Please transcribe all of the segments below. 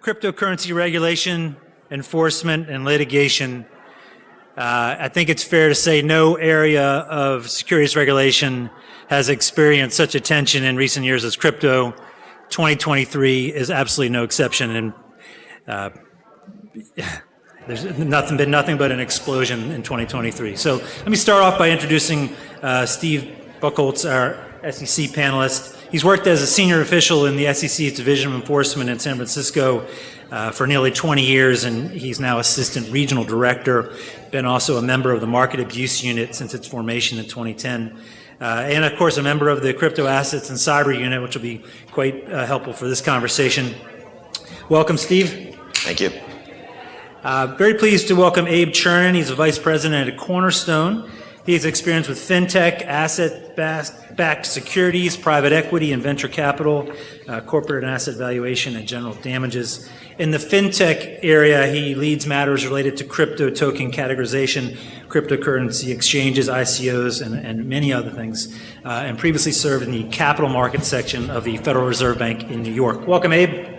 cryptocurrency regulation, enforcement, and litigation. I think it's fair to say no area of securities regulation has experienced such attention in recent years as crypto. 2023 is absolutely no exception, and there's been nothing but an explosion in 2023. So let me start off by introducing Steve Buchholz, our SEC panelist. He's worked as a senior official in the SEC's Division of Enforcement in San Francisco for nearly 20 years, and he's now Assistant Regional Director, been also a member of the Market Abuse Unit since its formation in 2010, and of course a member of the Crypto Assets and Cyber Unit, which will be quite helpful for this conversation. Welcome, Steve. Thank you. Very pleased to welcome Abe Chernin. He's a Vice President at Cornerstone. He has experience with fintech, asset-backed securities, private equity, and venture capital, corporate and asset valuation, and general damages. In the fintech area, he leads matters related to crypto token categorization, cryptocurrency exchanges, ICOs, and many other things, and previously served in the capital markets section of the Federal Reserve Bank in New York. Welcome, Abe.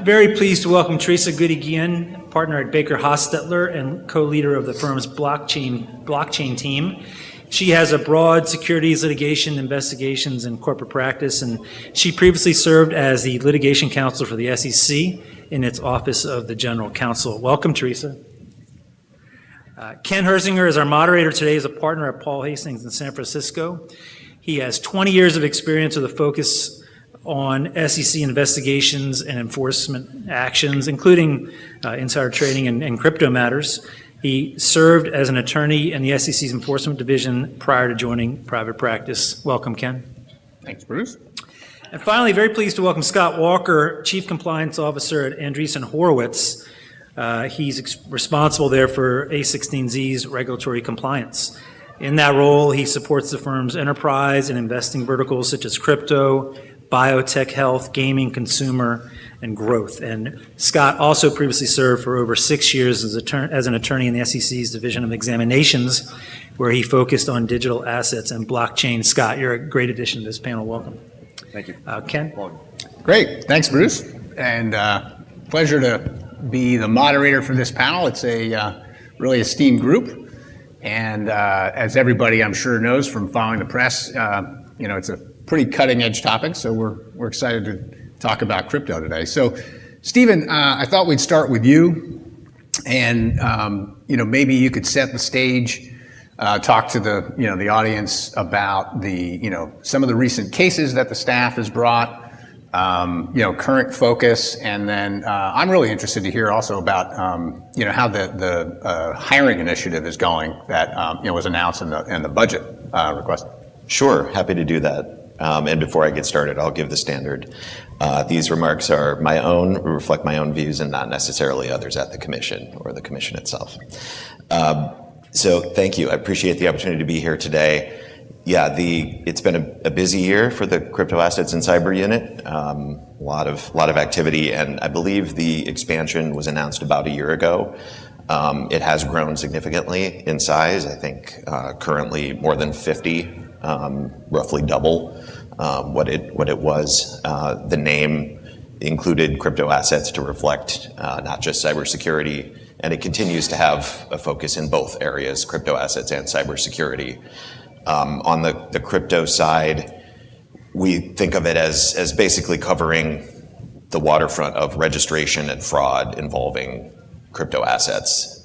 Very pleased to welcome Teresa Goody, Guillén, partner at BakerHostetler and co-leader of the firm's blockchain team. She has a broad securities litigation, investigations, and corporate practice, and she previously served as the litigation counsel for the SEC in its Office of the General Counsel. Welcome, Teresa. Ken Herzinger is our moderator today. He's a partner at Paul Hastings in San Francisco. He has 20 years of experience with a focus on SEC investigations and enforcement actions, including insider trading and crypto matters. He served as an attorney in the SEC's Enforcement Division prior to joining private practice. Welcome, Ken. Thanks, Bruce. And finally, very pleased to welcome Scott Walker, Chief Compliance Officer at Andreessen Horowitz. He's responsible there for A16Z's regulatory compliance. In that role, he supports the firm's enterprise and investing verticals such as crypto, biotech, health, gaming, consumer, and growth. And Scott also previously served for over 6 years as an attorney in the SEC's Division of Examinations, where he focused on digital assets and blockchain. Scott, you're a great addition to this panel. Welcome. Thank you. Ken? Great. Thanks, Bruce. And pleasure to be the moderator for this panel. It's a really esteemed group. And as everybody I'm sure knows from following the press, it's a pretty cutting-edge topic, so we're excited to talk about crypto today. So, Stephen, I thought we'd start with you, and maybe you could set the stage, talk to the audience about some of the recent cases that the staff has brought, current focus, and then I'm really interested to hear also about how the hiring initiative is going that was announced in the budget request. Sure, happy to do that. And before I get started, I'll give the standard. These remarks are my own, reflect my own views and not necessarily others at the Commission or the Commission itself. So thank you. I appreciate the opportunity to be here today. Yeah, it's been a busy year for the Crypto Assets and Cyber Unit. A lot of activity, and I believe the expansion was announced about a year ago. It has grown significantly in size. I think currently more than 50. Roughly double what it was. The name included crypto assets to reflect not just cybersecurity, and it continues to have a focus in both areas, crypto assets and cybersecurity. On the crypto side, we think of it as basically covering the waterfront of registration and fraud involving crypto assets.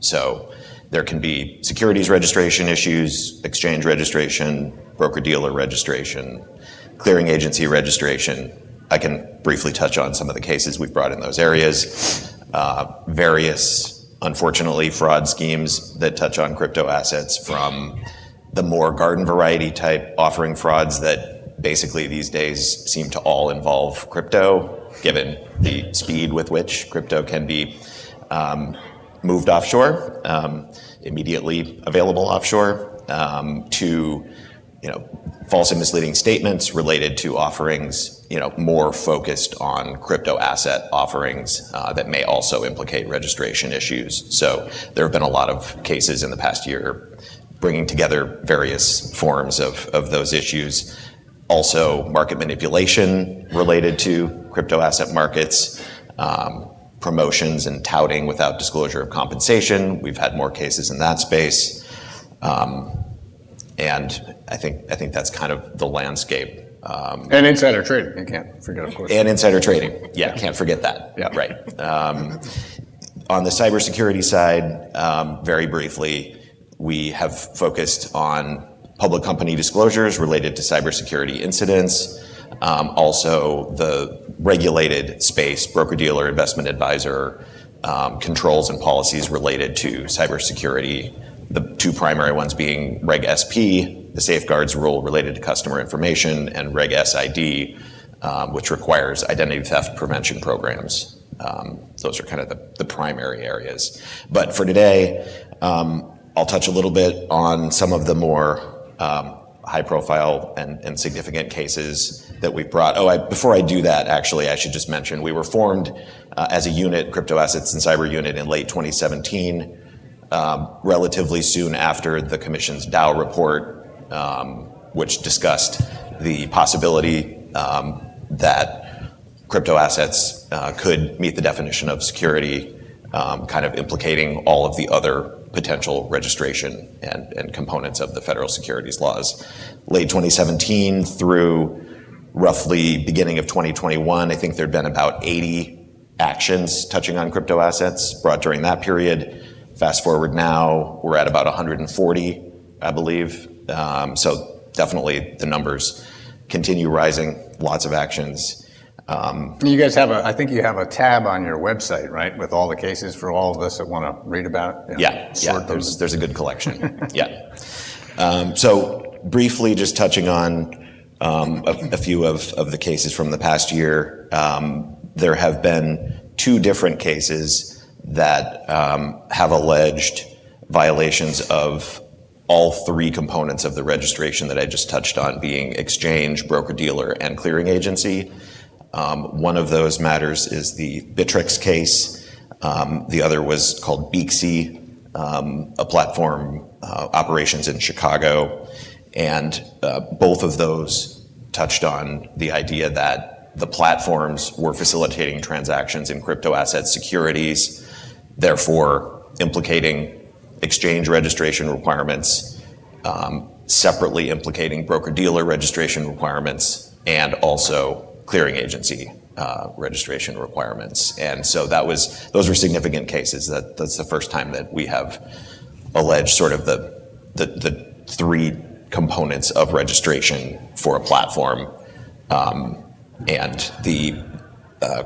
So there can be securities registration issues, exchange registration, broker-dealer registration, clearing agency registration. I can briefly touch on some of the cases we've brought in those areas. Various, unfortunately, fraud schemes that touch on crypto assets, from the more garden variety type offering frauds that basically these days seem to all involve crypto, given the speed with which crypto can be moved offshore, immediately available offshore, to false and misleading statements related to offerings, more focused on crypto asset offerings that may also implicate registration issues. So there have been a lot of cases in the past year bringing together various forms of those issues. Also, market manipulation related to crypto asset markets, promotions and touting without disclosure of compensation. We've had more cases in that space. And I think that's kind of the landscape. And insider trading, you can't forget, of course. And insider trading, yeah, can't forget that. Yeah. Right. On the cybersecurity side, very briefly, we have focused on public company disclosures related to cybersecurity incidents. Also, the regulated space, broker-dealer, investment advisor, controls and policies related to cybersecurity. The two primary ones being Reg SP, the safeguards rule related to customer information, and Reg SID, which requires identity theft prevention programs. Those are kind of the primary areas. But for today, I'll touch a little bit on some of the more high-profile and significant cases that we brought. Before I do that, actually, I should just mention we were formed as a unit, Crypto Assets and Cyber Unit, in late 2017, relatively soon after the Commission's DAO report, which discussed the possibility that crypto assets could meet the definition of security, kind of implicating all of the other potential registration and components of the federal securities laws. Late 2017 through roughly beginning of 2021, I think there'd been about 80 actions touching on crypto assets brought during that period. Fast forward now, we're at about 140, I believe. So definitely the numbers continue rising, lots of actions. You guys have I think you have a tab on your website, right? With all the cases for all of us that want to read about it. Yeah, there's a good collection. Yeah. So briefly, just touching on a few of the cases from the past year, there have been two different cases that have alleged violations of all three components of the registration that I just touched on, being exchange, broker-dealer, and clearing agency. One of those matters is the Bittrex case. The other was called Beaksy, a platform operations in Chicago. And both of those touched on the idea that the platforms were facilitating transactions in crypto asset securities, therefore implicating exchange registration requirements, separately implicating broker-dealer registration requirements, and also clearing agency registration requirements. And so those were significant cases. That's the first time that we have alleged sort of the three components of registration for a platform. And the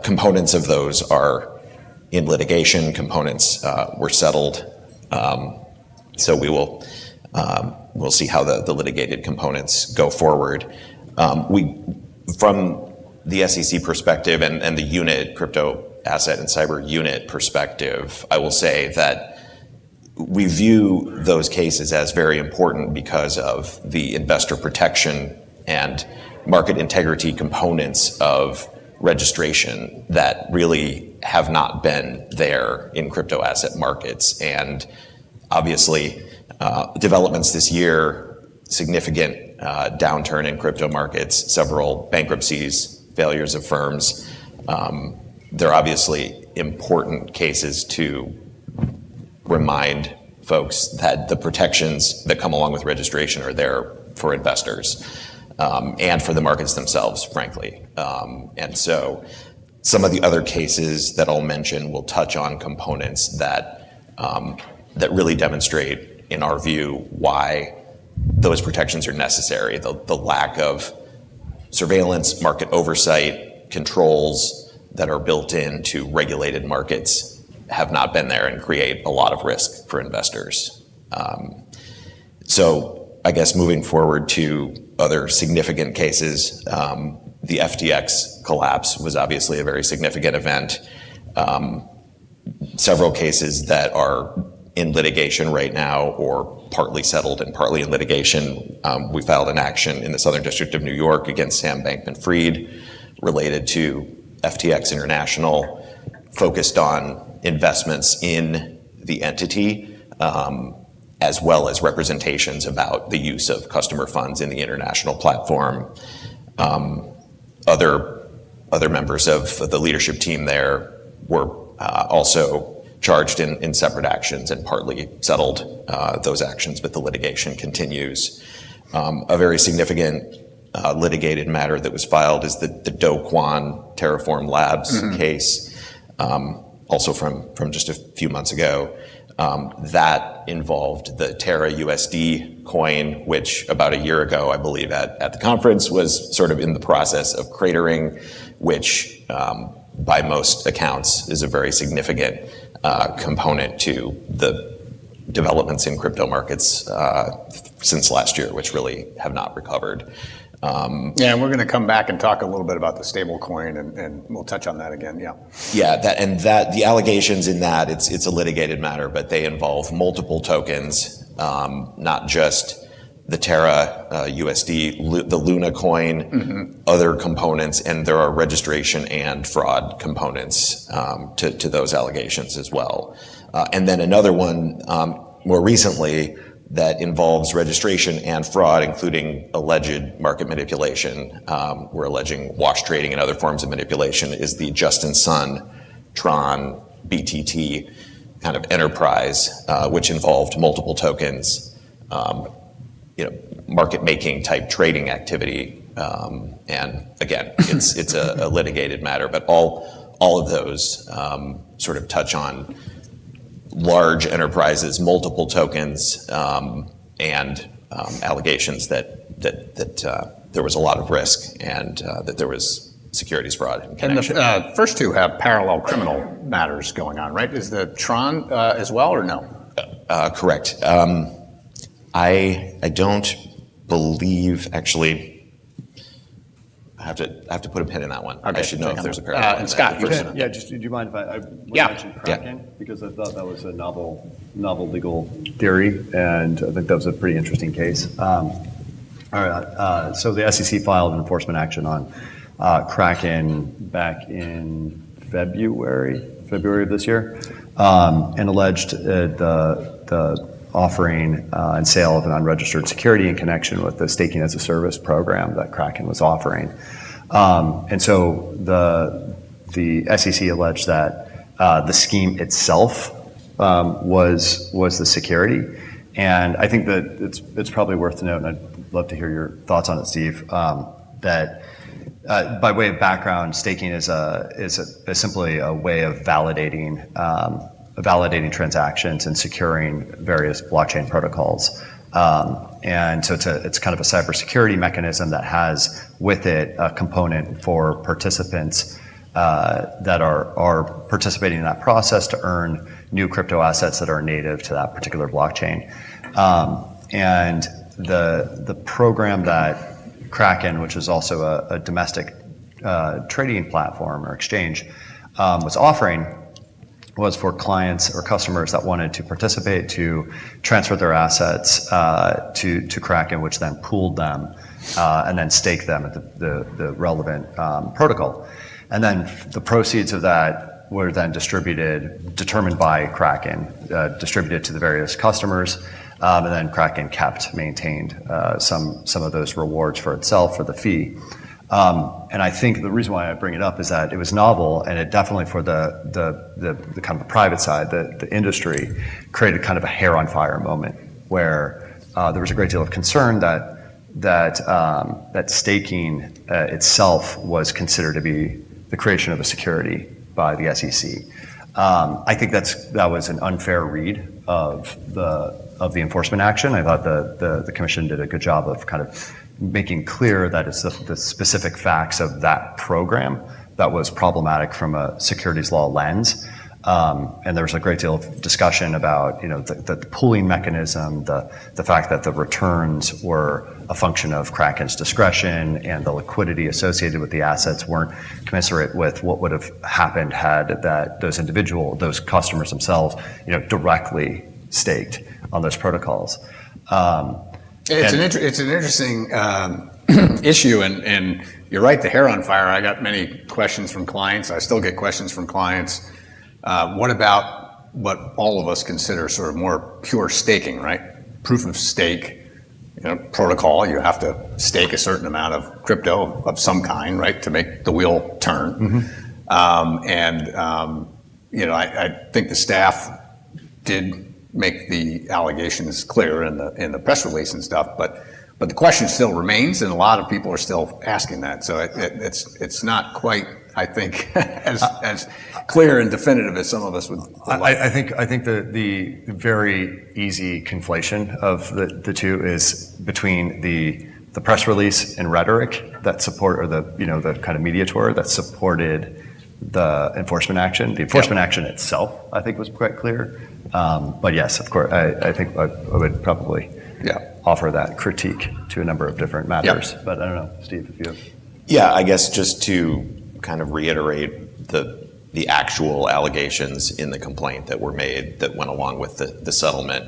components of those are in litigation. Components were settled. So we'll see how the litigated components go forward. From the SEC perspective and the unit, crypto asset and cyber unit perspective, I will say that we view those cases as very important because of the investor protection and market integrity components of registration that really have not been there in crypto asset markets. And obviously, developments this year, significant downturn in crypto markets, several bankruptcies, failures of firms. They're obviously important cases to remind folks that the protections that come along with registration are there for investors and for the markets themselves, frankly. And so some of the other cases that I'll mention will touch on components that really demonstrate, in our view, why those protections are necessary. The lack of surveillance, market oversight, controls that are built into regulated markets have not been there and create a lot of risk for investors. So I guess moving forward to other significant cases, the FTX collapse was obviously a very significant event. Several cases that are in litigation right now or partly settled and partly in litigation. We filed an action in the Southern District of New York against Sam Bankman-Fried related to FTX International, focused on investments in the entity, as well as representations about the use of customer funds in the international platform. Other other members of the leadership team there were also charged in separate actions and partly settled those actions, but the litigation continues. A very significant litigated matter that was filed is the Do Kwon Terraform Labs case, also from just a few months ago. That involved the Terra USD coin, which about a year ago, I believe at the conference, was sort of in the process of cratering, which by most accounts is a very significant component to the developments in crypto markets since last year, which really have not recovered. Yeah, and we're going to come back and talk a little bit about the stablecoin, and we'll touch on that again. Yeah. Yeah, the allegations in that it's a litigated matter, but they involve multiple tokens, not just the Terra USD, the Luna coin, other components, and there are registration and fraud components to those allegations as well. And then another one more recently that involves registration and fraud, including alleged market manipulation. We're alleging wash trading and other forms of manipulation, is the Justin Sun Tron BTT kind of enterprise, which involved multiple tokens, market making type trading activity. And again, it's a litigated matter, but all of those sort of touch on large enterprises, multiple tokens, and allegations that there was a lot of risk and that there was securities fraud in connection. And the first two have parallel criminal matters going on, right? Is the Tron as well, or no? Correct. I don't believe, actually, I have to put a pin in that one. Okay. I should know if there's a parallel. And Scott, you do you mind if I mention Kraken? Because I thought that was a novel legal theory, and I think that was a pretty interesting case. All right, so the SEC filed an enforcement action on Kraken back in February of this year, and alleged the offering and sale of an unregistered security in connection with the staking as a service program that Kraken was offering. And so the SEC alleged that the scheme itself was the security. And I think that it's probably worth to note, and I'd love to hear your thoughts on it, Steve, that by way of background, staking is simply a way of validating transactions and securing various blockchain protocols. And so it's kind of a cybersecurity mechanism that has with it a component for participants that are participating in that process to earn new crypto assets that are native to that particular blockchain. And the program that Kraken, which is also a domestic trading platform or exchange, was offering was for clients or customers that wanted to participate to transfer their assets to Kraken, which then pooled them and then staked them at the relevant protocol. And then the proceeds of that were then determined by Kraken, distributed to the various customers, and then Kraken maintained some of those rewards for itself for the fee. And I think the reason why I bring it up is that it was novel, and it definitely for the kind of the private side, the industry, created kind of a hair on fire moment where there was a great deal of concern that staking itself was considered to be the creation of a security by the SEC. I think that was an unfair read of the enforcement action. I thought the commission did a good job of kind of making clear that it's the specific facts of that program that was problematic from a securities law lens. And there was a great deal of discussion about the pooling mechanism, the fact that the returns were a function of Kraken's discretion and the liquidity associated with the assets weren't commensurate with what would have happened had those customers themselves directly staked on those protocols. It's an interesting issue, and you're right, the hair on fire. I got many questions from clients. I still get questions from clients. What about what all of us consider sort of more pure staking, right? Proof of stake, protocol. You have to stake a certain amount of crypto of some kind, right, to make the wheel turn. I think the staff did make the allegations clear in the press release and stuff, but the question still remains, and a lot of people are still asking that. So it's not quite, I think, as clear and definitive as some of us would like. I think the very easy conflation of the two is between the press release and rhetoric that support, or the kind of media tour that supported the enforcement action. The enforcement action itself, I think, was quite clear. But yes, of course, I think I would probably offer that critique to a number of different matters. But I don't know, Steve, if you have. Yeah, I guess just to kind of reiterate the actual allegations in the complaint that were made that went along with the settlement.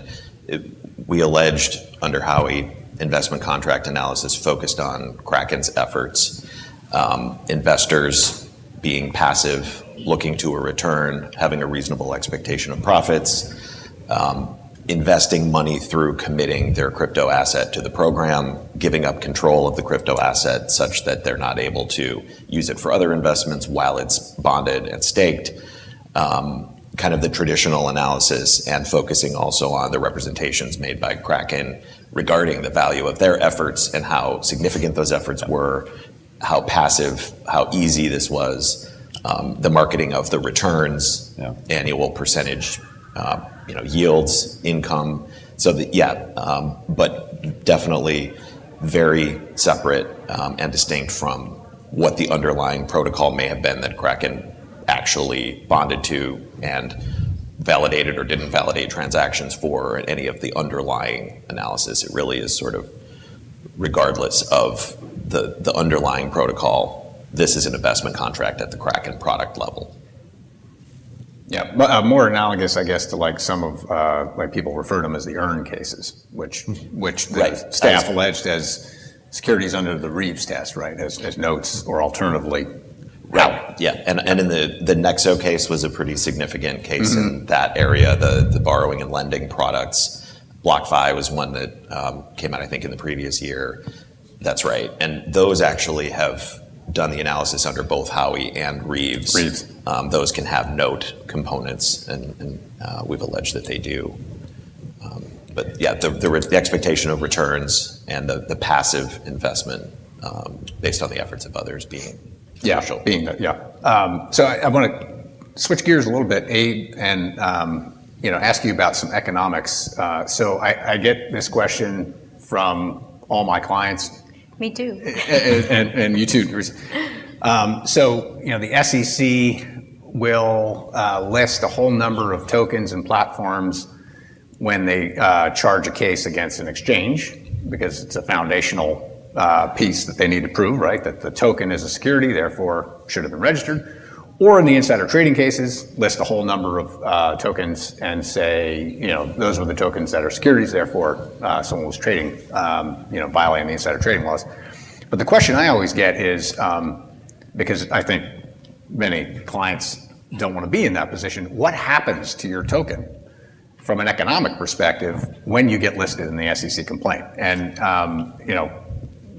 We alleged under Howey investment contract analysis focused on Kraken's efforts, investors being passive, looking to a return, having a reasonable expectation of profits, investing money through committing their crypto asset to the program, giving up control of the crypto asset such that they're not able to use it for other investments while it's bonded and staked. Kind of the traditional analysis, and focusing also on the representations made by Kraken regarding the value of their efforts and how significant those efforts were, how passive, how easy this was, the marketing of the returns, annual percentage, yields, income. So but definitely very separate and distinct from what the underlying protocol may have been that Kraken actually bonded to and validated or didn't validate transactions for, any of the underlying analysis. It really is sort of regardless of the underlying protocol. This is an investment contract at the Kraken product level. Yeah, but more analogous, I guess, to like some of like people refer to them as the earn cases, which the staff alleged as securities under the Reeves test, right, as notes, or alternatively. Right. Yeah, and in the Nexo case was a pretty significant case in that area, the borrowing and lending products. BlockFi was one that came out, I think, in the previous year. That's right, and those actually have done the analysis under both Howey and Reeves. Those can have note components, and we've alleged that they do. But yeah, the expectation of returns and the passive investment based on the efforts of others being crucial. So I want to switch gears a little bit, Abe, and ask you about some economics. So I get this question from all my clients. Me too. And you too, Teresa. So the SEC will list a whole number of tokens and platforms when they charge a case against an exchange, because it's a foundational piece that they need to prove, right? That the token is a security, therefore should have been registered. Or in the insider trading cases, list a whole number of tokens and say, those were the tokens that are securities, therefore someone was trading, violating the insider trading laws. But the question I always get is, because I think many clients don't want to be in that position, what happens to your token from an economic perspective when you get listed in the SEC complaint? And,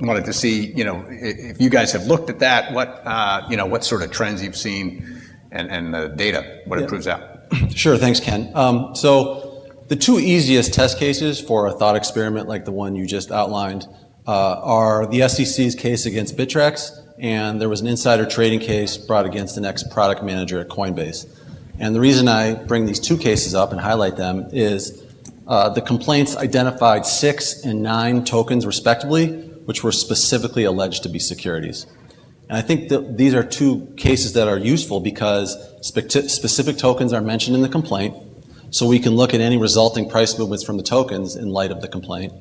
wanted to see, if you guys have looked at that, what sort of trends you've seen and the data, what it proves out. Sure, thanks, Ken. So the two easiest test cases for a thought experiment like the one you just outlined are the SEC's case against Bittrex, and there was an insider trading case brought against an ex-product manager at Coinbase. And the reason I bring these two cases up and highlight them is the complaints identified 6 and 9 tokens respectively, which were specifically alleged to be securities. And I think that these are two cases that are useful because specific tokens are mentioned in the complaint, so we can look at any resulting price movements from the tokens in light of the complaint.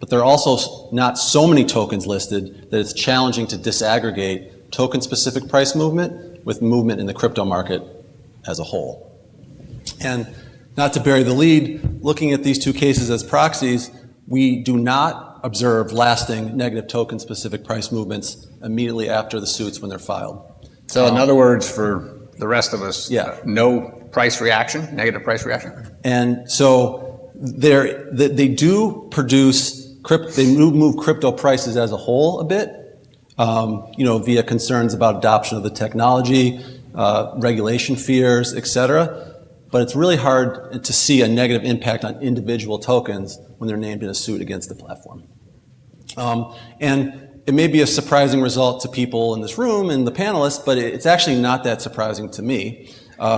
But there are also not so many tokens listed that it's challenging to disaggregate token-specific price movement with movement in the crypto market as a whole. And not to bury the lead, looking at these two cases as proxies, we do not observe lasting negative token-specific price movements immediately after the suits when they're filed. So in other words, for the rest of us, no price reaction, negative price reaction? And so they do produce move crypto prices as a whole a bit, via concerns about adoption of the technology, regulation fears, et cetera. But it's really hard to see a negative impact on individual tokens when they're named in a suit against the platform. And it may be a surprising result to people in this room and the panelists, but it's actually not that surprising to me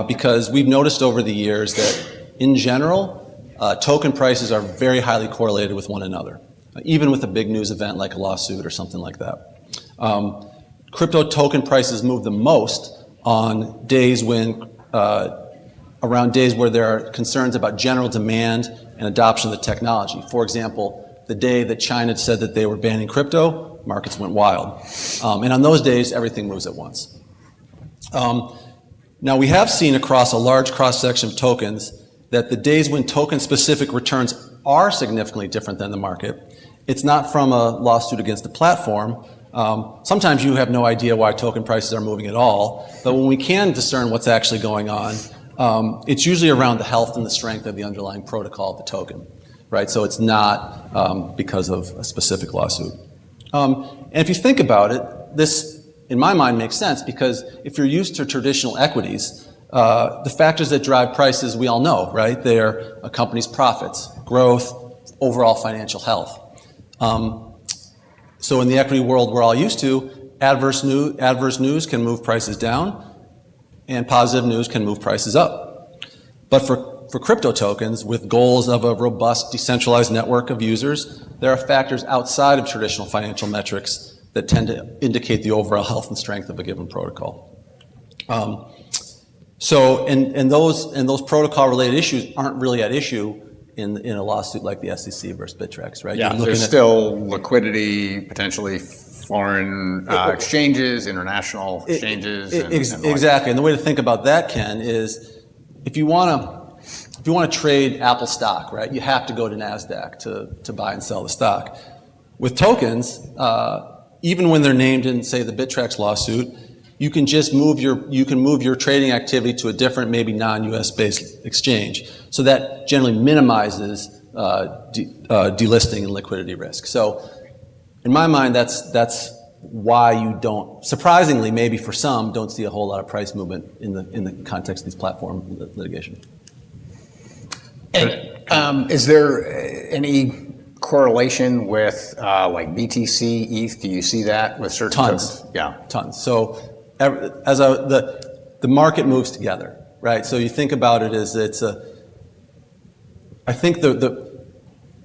because we've noticed over the years that in general, token prices are very highly correlated with one another, even with a big news event like a lawsuit or something like that. Crypto token prices move the most on days around days where there are concerns about general demand and adoption of the technology. For example, the day that China said that they were banning crypto, markets went wild. And on those days, everything moves at once. Now, we have seen across a large cross-section of tokens that the days when token-specific returns are significantly different than the market, it's not from a lawsuit against the platform. Sometimes you have no idea why token prices are moving at all, but when we can discern what's actually going on, it's usually around the health and the strength of the underlying protocol of the token, right? So it's not because of a specific lawsuit. And if you think about it, this, in my mind, makes sense because if you're used to traditional equities, the factors that drive prices we all know, right? They're a company's profits, growth, overall financial health. So in the equity world we're all used to, adverse news can move prices down, and positive news can move prices up. But for crypto tokens, with goals of a robust decentralized network of users, there are factors outside of traditional financial metrics that tend to indicate the overall health and strength of a given protocol. So those protocol-related issues aren't really at issue in a lawsuit like the SEC versus Bittrex, right? Yeah, there's still liquidity, potentially foreign exchanges, international exchanges. Exactly, and the way to think about that, Ken, is if you want to trade Apple stock, right, you have to go to NASDAQ to buy and sell the stock. With tokens, even when they're named in, say, the Bittrex lawsuit, you can just move your trading activity to a different, maybe non-US based exchange. So that generally minimizes delisting and liquidity risk. So in my mind, that's why you don't, surprisingly, maybe for some, don't see a whole lot of price movement in the context of these platform litigation. And is there any correlation with like BTC, ETH? Do you see that with certain tons? Tokens? Yeah, tons. So the market moves together, right? So you think about it as I think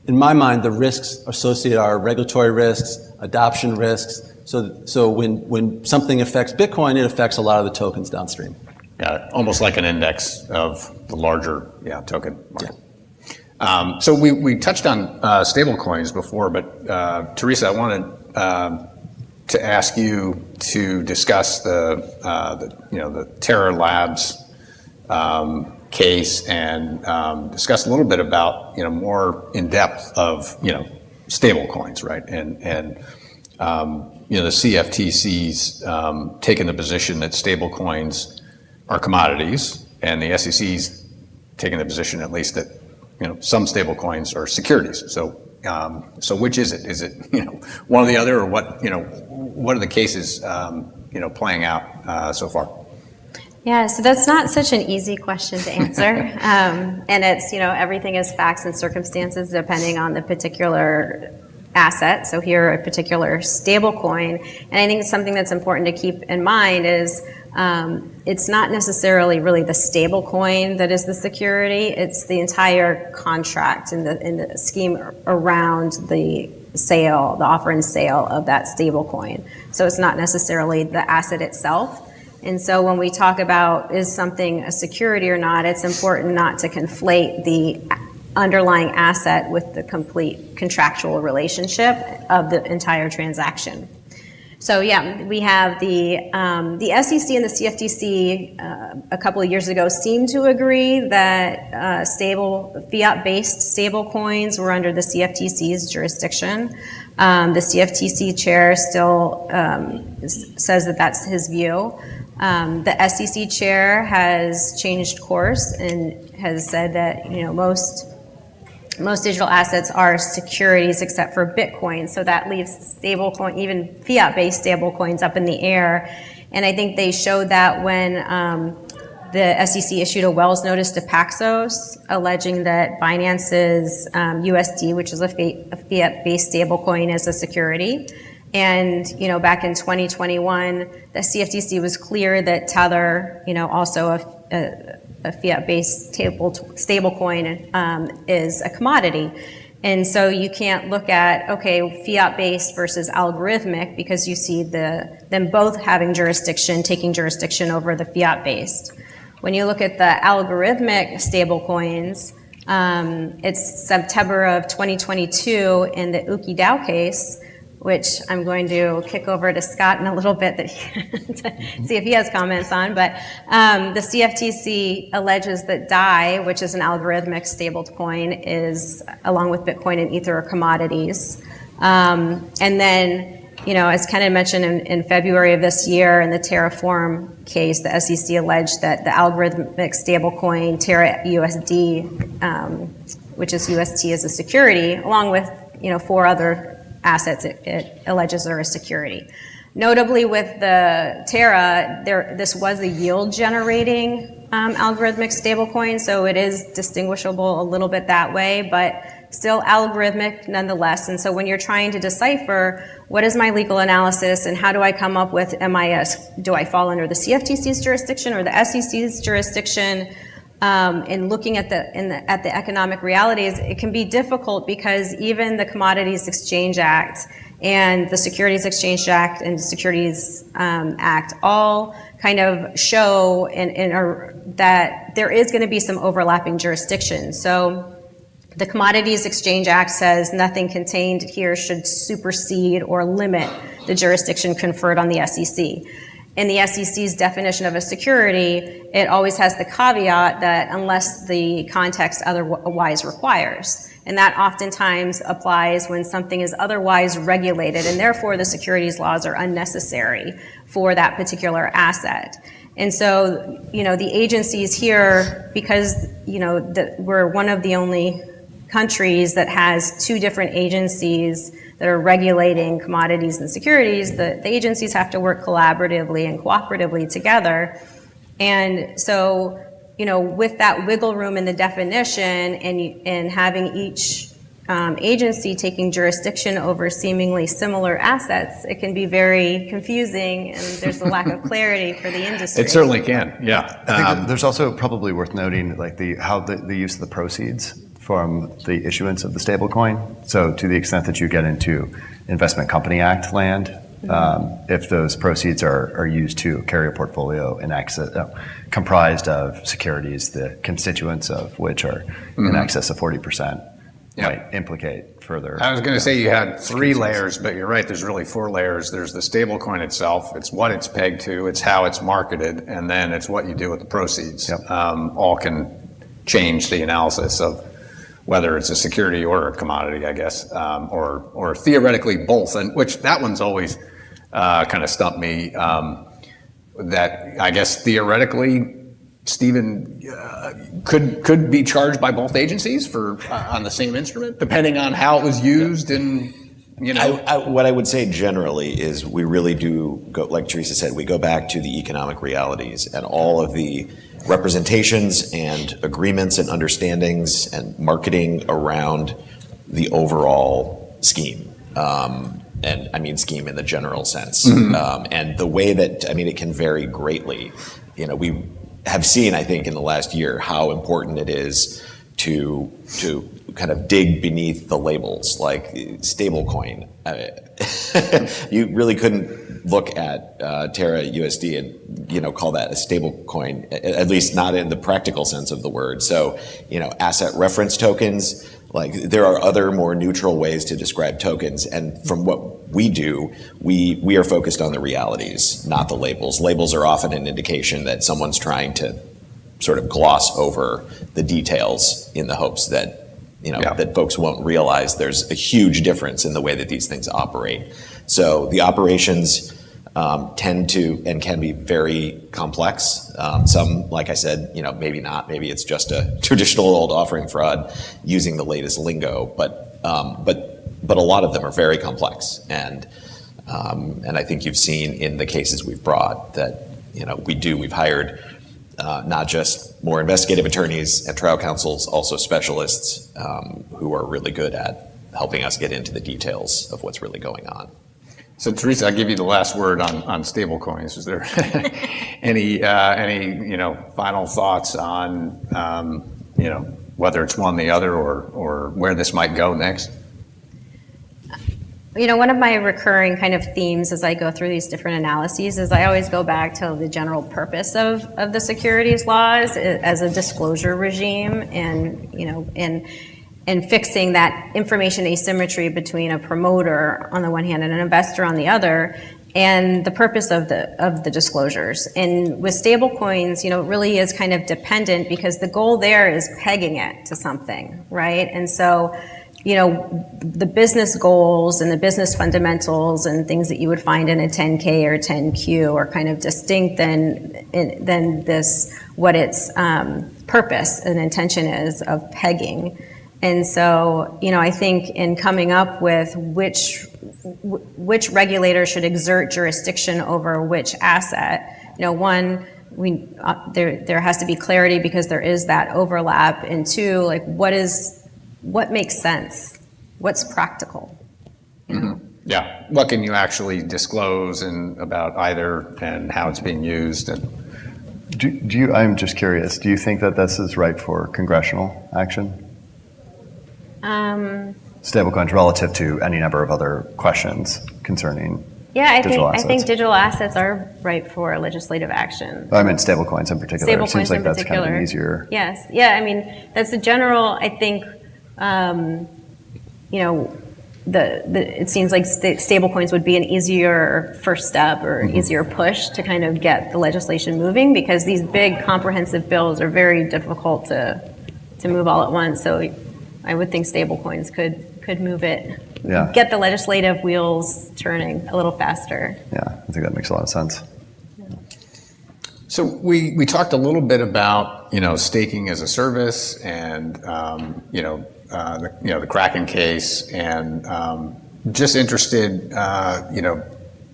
in my mind, the risks associated are regulatory risks, adoption risks. So when something affects Bitcoin, it affects a lot of the tokens downstream. Yeah, almost like an index of the larger token market. Yeah. So we touched on stablecoins before, but Teresa, I wanted to ask you to discuss the Terra Labs case and discuss a little bit about more in depth of stable coins, right? And the CFTC's taken the position that stable coins are commodities, and the SEC's taken the position at least that some stable coins are securities. So which is it? Is it one or the other, or what are the cases playing out so far? Yeah, so that's not such an easy question to answer. And it's, everything is facts and circumstances depending on the particular asset. So here, a particular stable coin. And I think something that's important to keep in mind is it's not necessarily really the stable coin that is the security. It's the entire contract and the scheme around the sale, the offer and sale of that stable coin. So it's not necessarily the asset itself. And so when we talk about is something a security or not, it's important not to conflate the underlying asset with the complete contractual relationship of the entire transaction. So yeah, we have the SEC and the CFTC a couple of years ago seemed to agree that fiat-based stable coins were under the CFTC's jurisdiction. The CFTC chair still says that that's his view. The SEC chair has changed course and has said that most most digital assets are securities except for Bitcoin. So that leaves stablecoin, even fiat-based stablecoins, up in the air. And I think they showed that when the SEC issued a Wells notice to Paxos, alleging that Binance's USD, which is a fiat-based stablecoin, is a security. And, back in 2021, the CFTC was clear that Tether, also a fiat-based stablecoin, is a commodity. And so you can't look at, fiat-based versus algorithmic, because you see them both having taking jurisdiction over the fiat-based. When you look at the algorithmic stablecoins, it's September of 2022 in the UkiDAO case, which I'm going to kick over to Scott in a little bit to see if he has comments on. But the CFTC alleges that DAI, which is an algorithmic stablecoin, is, along with Bitcoin and Ether, are commodities. And then, as Kenneth mentioned in February of this year in the Terraform case, the SEC alleged that the algorithmic stablecoin Terra USD, which is UST as a security, along with 4 other assets it alleges are a security. Notably with the Terra, this was a yield-generating algorithmic stablecoin, so it is distinguishable a little bit that way, but still algorithmic nonetheless. And so when you're trying to decipher what is my legal analysis and how do I come up with do I fall under the CFTC's jurisdiction or the SEC's jurisdiction? In looking at the economic realities, it can be difficult because even the Commodities Exchange Act and the Securities Exchange Act and Securities Act all kind of show that there is going to be some overlapping jurisdictions. So the Commodities Exchange Act says nothing contained here should supersede or limit the jurisdiction conferred on the SEC. In the SEC's definition of a security, it always has the caveat that unless the context otherwise requires. And that oftentimes applies when something is otherwise regulated, and therefore the securities laws are unnecessary for that particular asset. And so, the agencies here, because, we're one of the only countries that has 2 different agencies that are regulating commodities and securities, the agencies have to work collaboratively and cooperatively together. And so, with that wiggle room in the definition and having each agency taking jurisdiction over seemingly similar assets, it can be very confusing, and there's a lack of clarity for the industry. It certainly can, yeah. I think there's also probably worth noting how the use of the proceeds from the issuance of the stablecoin. So to the extent that you get into Investment Company Act land, if those proceeds are used to carry a portfolio in excess, comprised of securities, the constituents of which are in excess of 40%, might implicate further. I was going to say you had 3 layers, but you're right, there's really 4 layers. There's the stablecoin itself, it's what it's pegged to, it's how it's marketed, and then it's what you do with the proceeds. All can change the analysis of whether it's a security or a commodity, I guess, or theoretically both, and which that one's always kind of stumped me. That I guess theoretically, Stephen could be charged by both agencies for on the same instrument, depending on how it was used, and what I would say generally is we really do go, like Teresa said, we go back to the economic realities and all of the representations and agreements and understandings and marketing around the overall scheme. And I mean scheme in the general sense. And the way that, it can vary greatly. We have seen, I think, in the last year how important it is to kind of dig beneath the labels, like stablecoin. You really couldn't look at Terra USD and call that a stablecoin, at least not in the practical sense of the word. So asset reference tokens, like there are other more neutral ways to describe tokens, and from what we do, we are focused on the realities, not the labels. Labels are often an indication that someone's trying to sort of gloss over the details in the hopes that that folks won't realize there's a huge difference in the way that these things operate. So the operations tend to and can be very complex. Some, like I said, maybe not. Maybe it's just a traditional old offering fraud using the latest lingo, but a lot of them are very complex. And I think you've seen in the cases we've brought that we've hired not just more investigative attorneys and trial counsels, also specialists who are really good at helping us get into the details of what's really going on. So Teresa, I'll give you the last word on stablecoins. Is there any final thoughts on whether it's one or the other or where this might go next? One of my recurring kind of themes as I go through these different analyses is I always go back to the general purpose of the securities laws as a disclosure regime and fixing that information asymmetry between a promoter on the one hand and an investor on the other, and the purpose of the disclosures. And with stablecoins, it really is kind of dependent because the goal there is pegging it to something, right? And so the business goals and the business fundamentals and things that you would find in a 10K or 10Q are kind of distinct than what its purpose and intention is of pegging. And so, I think in coming up with which regulator should exert jurisdiction over which asset, one, there has to be clarity because there is that overlap, and two, like what makes sense? What's practical? Mm-hmm. Yeah. What can you actually disclose about either and how it's being used? And I'm just curious, do you think that this is ripe for congressional action? Stablecoins relative to any number of other questions concerning digital assets. I think digital assets are ripe for legislative action. I meant stablecoins in particular. It seems like that's kind of an easier. Yes. Yeah. I mean, that's the general. I think. It seems like stablecoins would be an easier first step or easier push to kind of get the legislation moving, because these big comprehensive bills are very difficult to move all at once. So I would think stablecoins could move it, get the legislative wheels turning a little faster. Yeah, I think that makes a lot of sense. So we talked a little bit about staking as a service and the Kraken case, and just interested,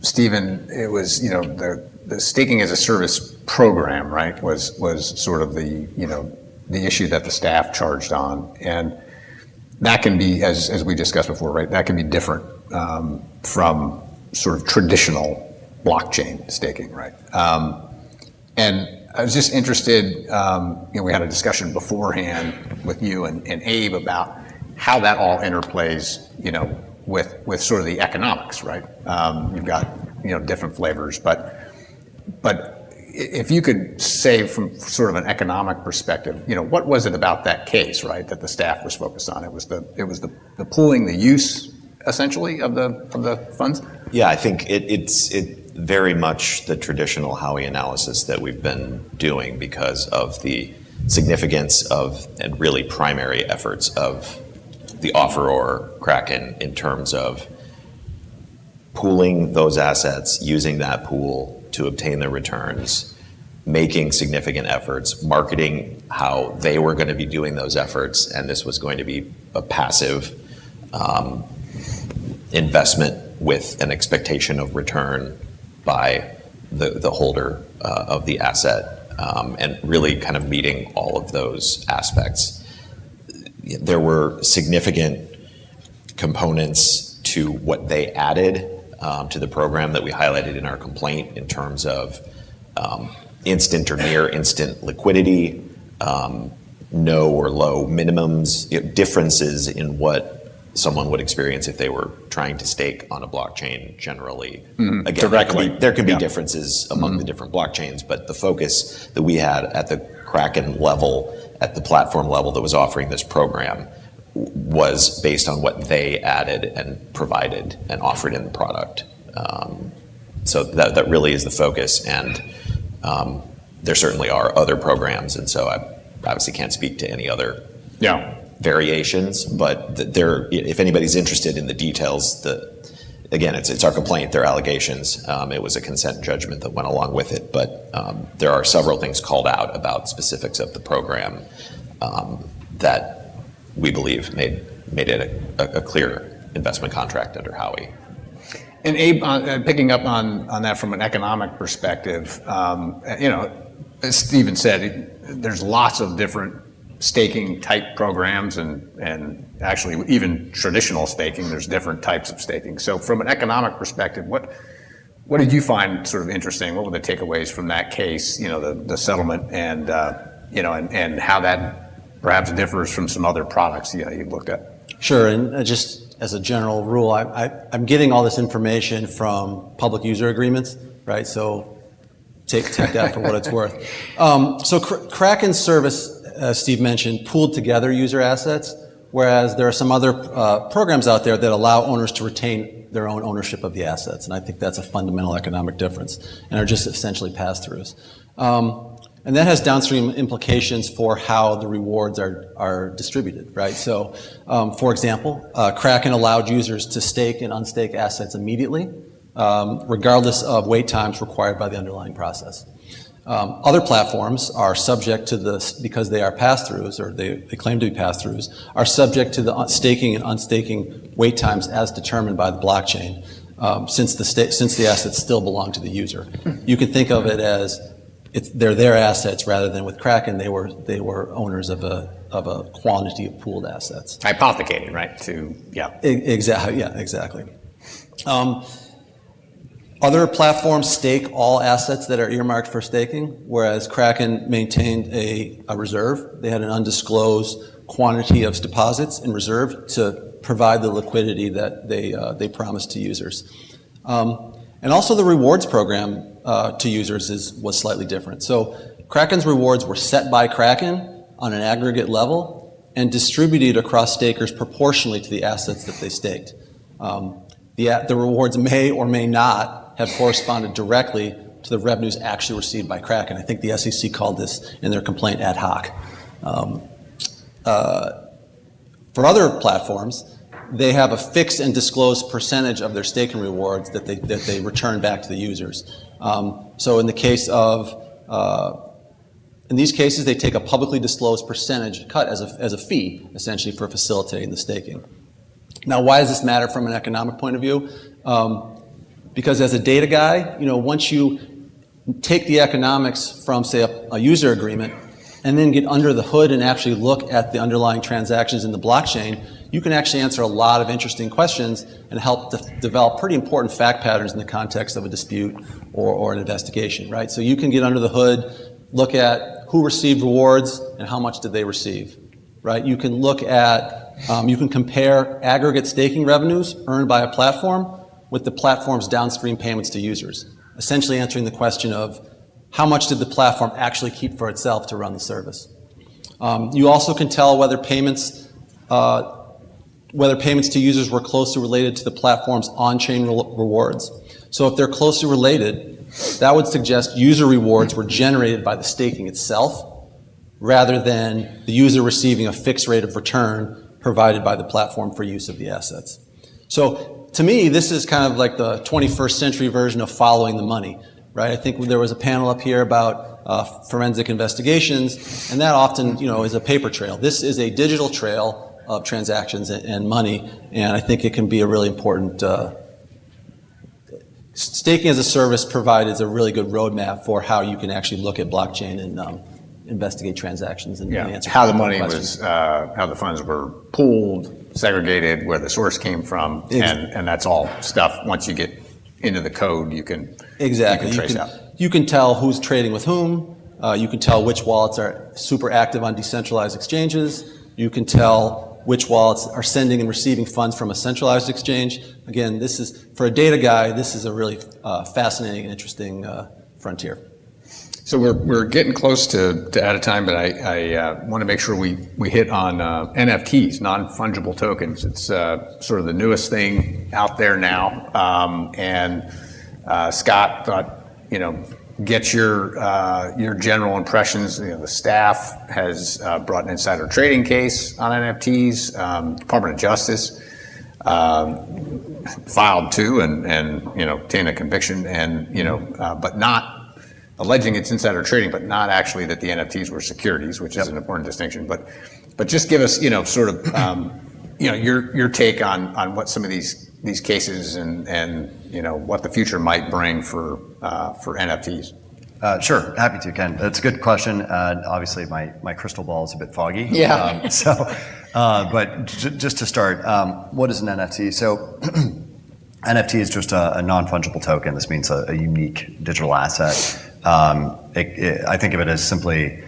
Stephen, it was the staking as a service program, right, was sort of the issue that the staff charged on, and that can be, as we discussed before, right, that can be different from sort of traditional blockchain staking, right? And I was just interested, we had a discussion beforehand with you and Abe about how that all interplays, with sort of the economics, right? You've got, different flavors, but if you could say from sort of an economic perspective, what was it about that case, right, that the staff was focused on? It was the pooling the use, essentially, of the funds? Yeah, I think it's very much the traditional Howey analysis that we've been doing because of the significance of and really primary efforts of the offeror Kraken in terms of pooling those assets, using that pool to obtain the returns, making significant efforts, marketing how they were going to be doing those efforts, and this was going to be a passive investment with an expectation of return by the holder of the asset, and really kind of meeting all of those aspects. There were significant components to what they added to the program that we highlighted in our complaint in terms of instant or near instant liquidity, no or low minimums, differences in what someone would experience if they were trying to stake on a blockchain generally. Again, directly. There can be differences among the different blockchains, but the focus that we had at the Kraken level, at the platform level that was offering this program, was based on what they added and provided and offered in the product. So that really is the focus, and there certainly are other programs, and so I obviously can't speak to any other variations, but if anybody's interested in the details, again, it's our complaint, their allegations. It was a consent judgment that went along with it, but there are several things called out about specifics of the program that we believe made it a clear investment contract under Howey. And Abe, picking up on that from an economic perspective, as Stephen said, there's lots of different staking type programs and actually even traditional staking, there's different types of staking. So from an economic perspective, what did you find sort of interesting? What were the takeaways from that case, the settlement and how that perhaps differs from some other products you looked at? Sure, and just as a general rule, I'm getting all this information from public user agreements, right? So take that for what it's worth. So Kraken's service, as Steve mentioned, pooled together user assets, whereas there are some other programs out there that allow owners to retain their own ownership of the assets, and I think that's a fundamental economic difference, and are just essentially pass-throughs. And that has downstream implications for how the rewards are distributed, right? So, for example, Kraken allowed users to stake and unstake assets immediately, regardless of wait times required by the underlying process. Other platforms are subject to this, because they are pass-throughs, or they claim to be pass-throughs, are subject to the staking and unstaking wait times as determined by the blockchain, since the assets still belong to the user. You can think of it as they're their assets rather than with Kraken they were owners of a quantity of pooled assets. Hypothecating, right? Exactly. Other platforms stake all assets that are earmarked for staking, whereas Kraken maintained a reserve. They had an undisclosed quantity of deposits in reserve to provide the liquidity that they promised to users. And also the rewards program to users was slightly different. So Kraken's rewards were set by Kraken on an aggregate level and distributed across stakers proportionally to the assets that they staked. The rewards may or may not have corresponded directly to the revenues actually received by Kraken. I think the SEC called this in their complaint ad hoc. For other platforms, they have a fixed and disclosed percentage of their staking rewards that they return back to the users. So in the case of, in these cases, they take a publicly disclosed percentage cut as a fee, essentially, for facilitating the staking. Now, why does this matter from an economic point of view? Because as a data guy, once you take the economics from, say, a user agreement, and then get under the hood and actually look at the underlying transactions in the blockchain, you can actually answer a lot of interesting questions and help develop pretty important fact patterns in the context of a dispute or an investigation, right? So you can get under the hood, look at who received rewards and how much did they receive, right? You can look at, you can compare aggregate staking revenues earned by a platform with the platform's downstream payments to users, essentially answering the question of how much did the platform actually keep for itself to run the service. You also can tell whether payments to users were closely related to the platform's on-chain rewards. So if they're closely related, that would suggest user rewards were generated by the staking itself, rather than the user receiving a fixed rate of return provided by the platform for use of the assets. So to me, this is kind of like the 21st century version of following the money, right? I think there was a panel up here about forensic investigations, and that often, is a paper trail. This is a digital trail of transactions and money, and I think it can be a really important. Staking as a service provides a really good roadmap for how you can actually look at blockchain and investigate transactions and answer how the money questions. was, how the funds were pooled, segregated, where the source came from, and that's all stuff. Once you get into the code, you can trace out. You can tell who's trading with whom. You can tell which wallets are super active on decentralized exchanges. You can tell which wallets are sending and receiving funds from a centralized exchange. Again, this is, for a data guy, this is a really fascinating and interesting frontier. So we're getting close to out of time, but I want to make sure we hit on NFTs, non-fungible tokens. It's sort of the newest thing out there now, and Scott thought, get your general impressions. The staff has brought an insider trading case on NFTs. Department of Justice filed to and obtain a conviction, and but not alleging it's insider trading, but not actually that the NFTs were securities, which is an important distinction. But just give us sort of your take on what some of these cases and what the future might bring for NFTs. Sure, happy to, Ken. That's a good question. Obviously, my crystal ball is a bit foggy. Yeah. But just to start, what is an NFT? So NFT is just a non-fungible token. This means a unique digital asset. I think of it as simply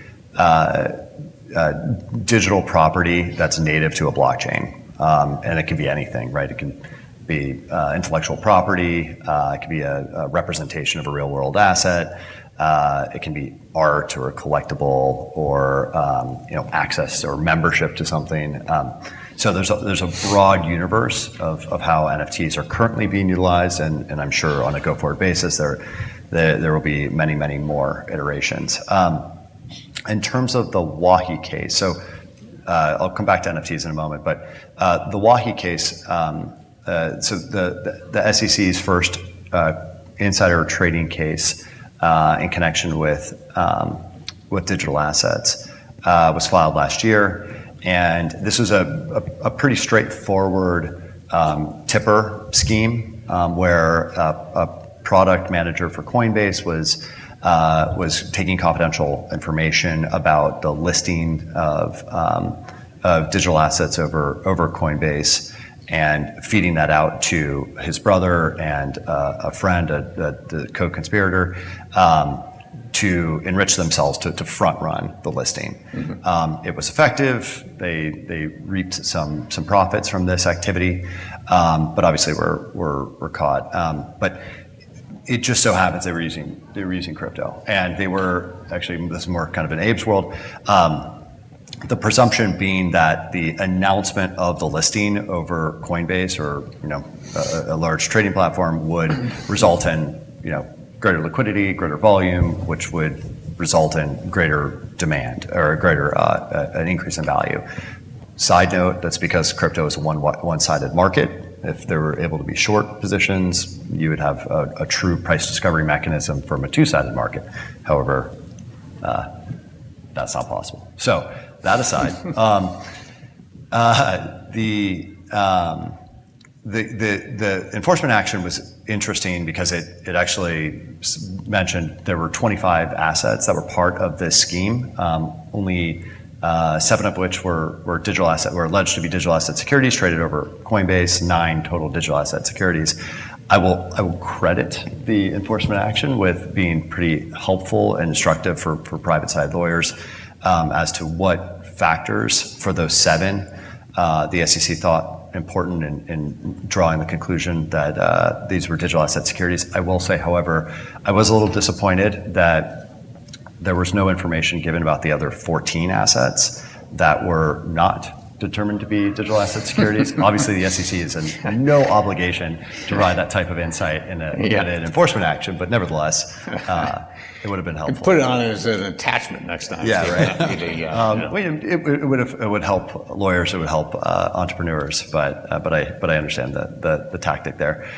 digital property that's native to a blockchain. And it can be anything, right? It can be intellectual property. It can be a representation of a real-world asset. It can be art or a collectible or access or membership to something. So there's a broad universe of how NFTs are currently being utilized, and I'm sure on a go-forward basis there will be many, many more iterations. In terms of the Wahi case, so I'll come back to NFTs in a moment, but the Wahi case, so the SEC's first insider trading case in connection with digital assets was filed last year, and this was a pretty straightforward tipper scheme where a product manager for Coinbase was taking confidential information about the listing of digital assets over Coinbase and feeding that out to his brother and a friend, the co-conspirator, to enrich themselves to front run the listing. Mm-hmm. It was effective. They reaped some profits from this activity, but obviously were caught. But it just so happens they were using crypto, and they were actually, this is more kind of in Abe's world. The presumption being that the announcement of the listing over Coinbase or a large trading platform would result in greater liquidity, greater volume, which would result in greater demand or an increase in value. Side note, that's because crypto is a one-sided market. If there were able to be short positions, you would have a true price discovery mechanism from a two-sided market. However, that's not possible. So that aside, the enforcement action was interesting because it actually mentioned there were 25 assets that were part of this scheme. Only 7 of which were alleged to be digital asset securities traded over Coinbase. 9 total digital asset securities. I will credit the enforcement action with being pretty helpful and instructive for private side lawyers as to what factors for those 7 the SEC thought important in drawing the conclusion that these were digital asset securities. I will say, however, I was a little disappointed that there was no information given about the other 14 assets that were not determined to be digital asset securities. Obviously, the SEC is in no obligation to provide that type of insight in an enforcement action, but nevertheless, it would have been helpful. Put it on as an attachment next time. Yeah, right. It would help lawyers. It would help entrepreneurs. But I understand the tactic there.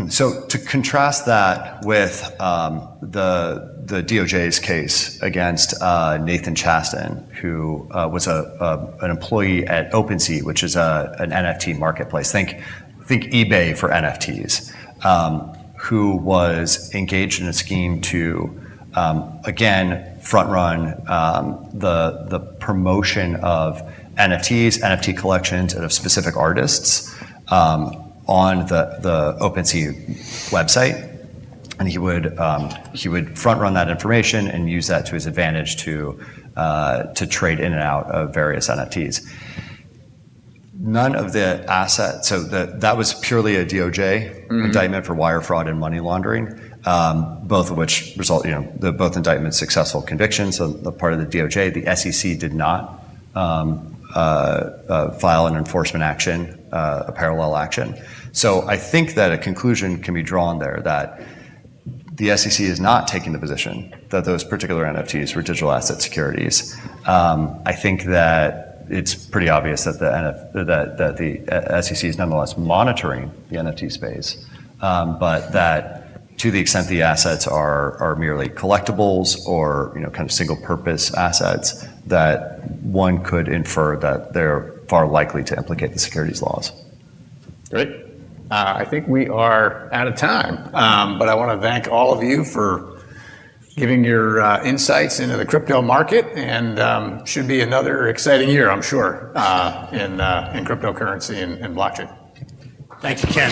So to contrast that with the DOJ's case against Nathan Chaston, who was an employee at OpenSea, which is an NFT marketplace. Think eBay for NFTs, who was engaged in a scheme to again front run the promotion of NFTs, NFT collections, and of specific artists. On the OpenSea website, and he would front run that information and use that to his advantage to trade in and out of various NFTs. None of the assets, so that was purely a DOJ indictment for wire fraud and money laundering, both of which result, both indictments successful convictions on the part of the DOJ. The SEC did not file an enforcement action, a parallel action. So I think that a conclusion can be drawn there that the SEC is not taking the position that those particular NFTs were digital asset securities. I think that it's pretty obvious that that the SEC is nonetheless monitoring the NFT space, but that to the extent the assets are merely collectibles or kind of single purpose assets, that one could infer that they're far likely to implicate the securities laws. Great. I think we are out of time, but I want to thank all of you for giving your insights into the crypto market, and should be another exciting year, I'm sure, in cryptocurrency and blockchain. Thank you, Ken.